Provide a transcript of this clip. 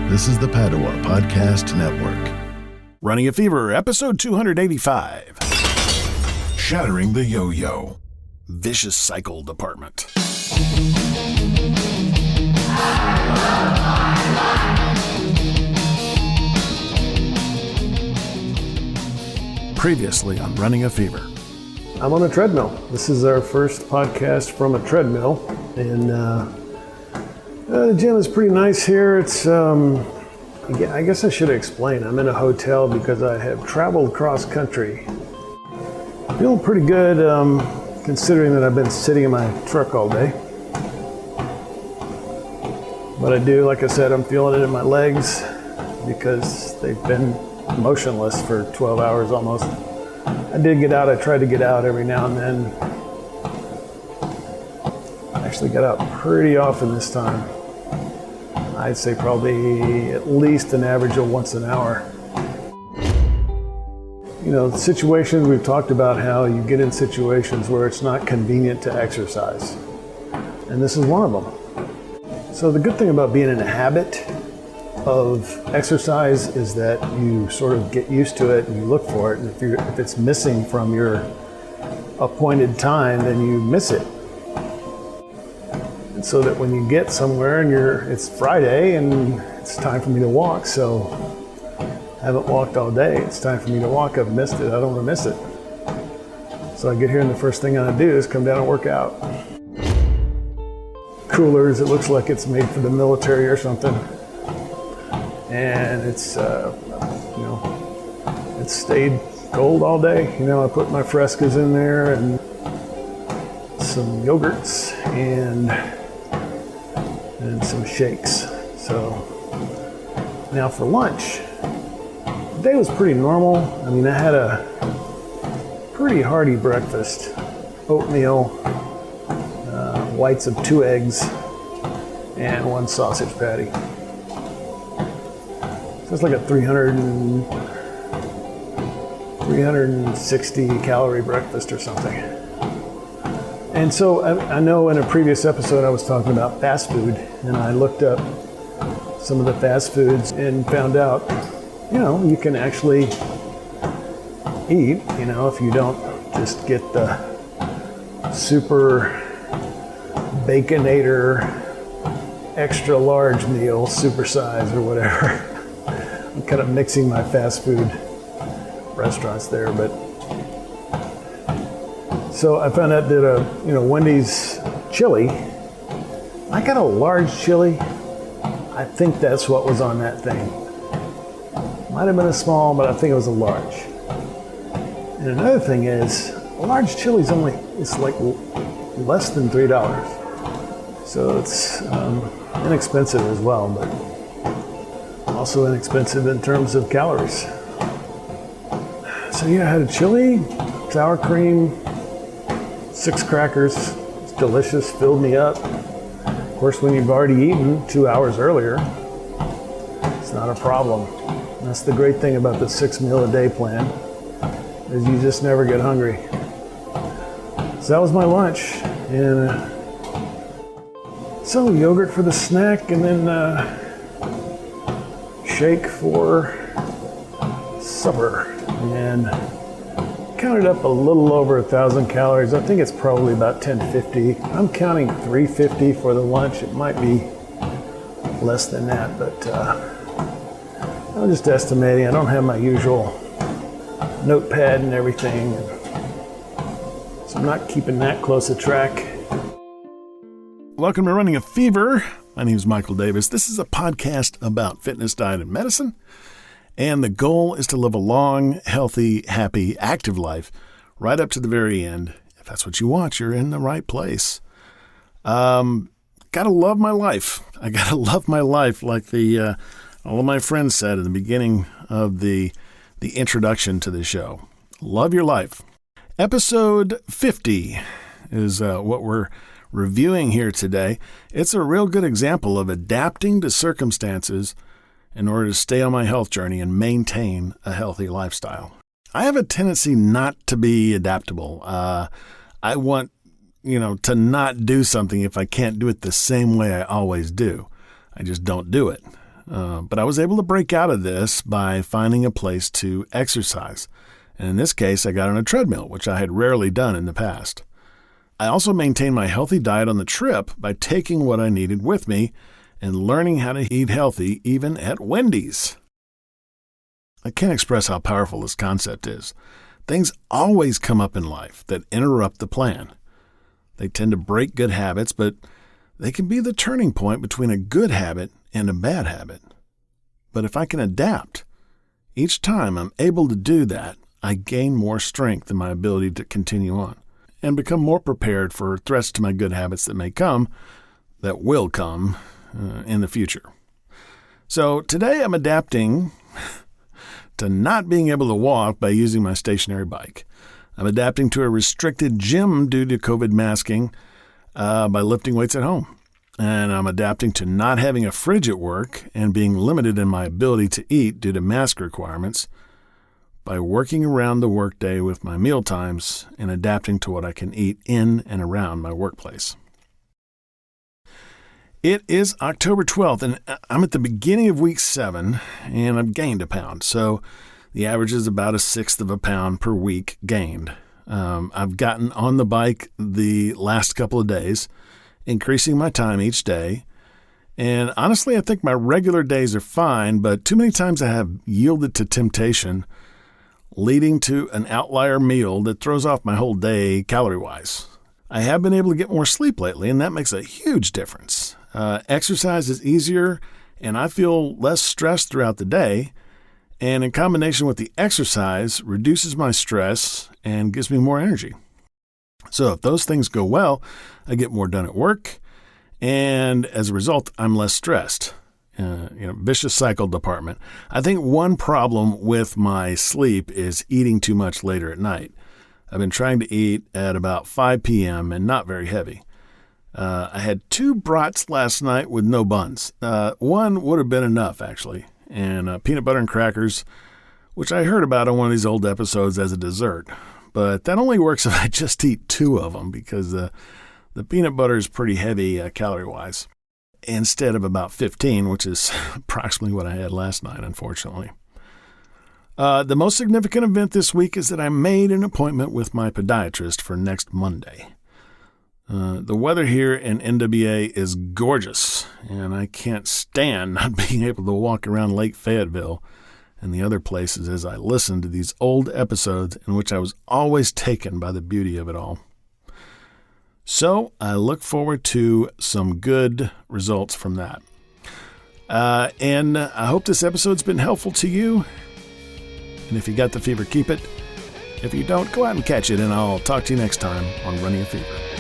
This is the Padua Podcast Network. Running a Fever, episode 285. Shattering the Yo-Yo. Vicious Cycle Department. Previously on Running a Fever. I'm on a treadmill. This is our first podcast from a treadmill, and the gym is pretty nice here. It's, I guess I should explain. I'm in a hotel because I have traveled cross country. Feeling pretty good, considering that I've been sitting in my truck all day. But I do, like I said, I'm feeling it in my legs because they've been motionless for 12 hours almost. I did get out. I tried to get out every now and then. I actually got out pretty often this time. I'd say probably at least an average of once an hour. You know, situations, we've talked about how you get in situations where it's not convenient to exercise. And this is one of them. So the good thing about being in a habit of exercise is that you sort of get used to it and you look for it, and if it's missing from your appointed time, then you miss it. And so that when you get somewhere and it's Friday and it's time for me to walk, so I haven't walked all day, it's time for me to walk, I've missed it, I don't want to miss it. So I get here and the first thing I do is come down and work out. Coolers, it looks like it's made for the military or something. And it's, it's stayed cold all day. I put my Frescas in there and some yogurts and some shakes. So now for lunch, the day was pretty normal. I mean, I had a pretty hearty breakfast. Oatmeal, whites of 2 eggs, and 1 sausage patty. So it's like a 360 calorie breakfast or something. And so I know in a previous episode I was talking about fast food, and I looked up some of the fast foods and found out, you can actually eat, if you don't just get the super Baconator extra large meal, supersize or whatever. I'm kind of mixing my fast food restaurants there, but so I found out that Wendy's chili, I got a large chili. I think that's what was on that thing. Might have been a small, but I think it was a large. And another thing is, a large chili is it's like less than $3. So it's inexpensive as well, but also inexpensive in terms of calories. So yeah, I had a chili, sour cream, 6 crackers. It's delicious, filled me up. Of course, when you've already eaten 2 hours earlier, it's not a problem. That's the great thing about the 6 meal a day plan, is you just never get hungry. So that was my lunch, and so yogurt for the snack, and then shake for supper, and counted up a little over 1,000 calories. I think it's probably about 1050. I'm counting 350 for the lunch. It might be less than that, but I'm just estimating. I don't have my usual notepad and everything, so I'm not keeping that close a track. Welcome to Running a Fever. My name is Michael Davis. This is a podcast about fitness, diet, and medicine. And the goal is to live a long, healthy, happy, active life right up to the very end. If that's what you want, you're in the right place. Gotta love my life. I gotta love my life, like all of my friends said at the beginning of the introduction to the show. Love your life. Episode 50 is what we're reviewing here today. It's a real good example of adapting to circumstances in order to stay on my health journey and maintain a healthy lifestyle. I have a tendency not to be adaptable. I want, to not do something if I can't do it the same way I always do. I just don't do it. But I was able to break out of this by finding a place to exercise. And in this case, I got on a treadmill, which I had rarely done in the past. I also maintained my healthy diet on the trip by taking what I needed with me and learning how to eat healthy even at Wendy's. I can't express how powerful this concept is. Things always come up in life that interrupt the plan. They tend to break good habits, but they can be the turning point between a good habit and a bad habit. But if I can adapt, each time I'm able to do that, I gain more strength in my ability to continue on and become more prepared for threats to my good habits that will come in the future. So today I'm adapting to not being able to walk by using my stationary bike. I'm adapting to a restricted gym due to COVID masking by lifting weights at home. And I'm adapting to not having a fridge at work and being limited in my ability to eat due to mask requirements by working around the workday with my meal times and adapting to what I can eat in and around my workplace. It is October 12th, and I'm at the beginning of week 7, and I've gained a pound. So the average is about 1/6 of a pound per week gained. I've gotten on the bike the last couple of days, increasing my time each day. And honestly, I think my regular days are fine, but too many times I have yielded to temptation, leading to an outlier meal that throws off my whole day calorie-wise. I have been able to get more sleep lately, and that makes a huge difference. Exercise is easier, and I feel less stressed throughout the day. And in combination with the exercise, reduces my stress and gives me more energy. So if those things go well, I get more done at work, and as a result, I'm less stressed. Vicious cycle department. I think one problem with my sleep is eating too much later at night. I've been trying to eat at about 5 p.m. and not very heavy. I had 2 brats last night with no buns. One would have been enough, actually, and peanut butter and crackers, which I heard about on one of these old episodes as a dessert. But that only works if I just eat 2 of them because the peanut butter is pretty heavy calorie-wise, instead of about 15, which is approximately what I had last night, unfortunately. The most significant event this week is that I made an appointment with my podiatrist for next Monday. The weather here in NWA is gorgeous, and I can't stand not being able to walk around Lake Fayetteville and the other places as I listen to these old episodes in which I was always taken by the beauty of it all. So I look forward to some good results from that. And I hope this episode's been helpful to you. And if you got the fever, keep it. If you don't, go out and catch it, and I'll talk to you next time on Running a Fever.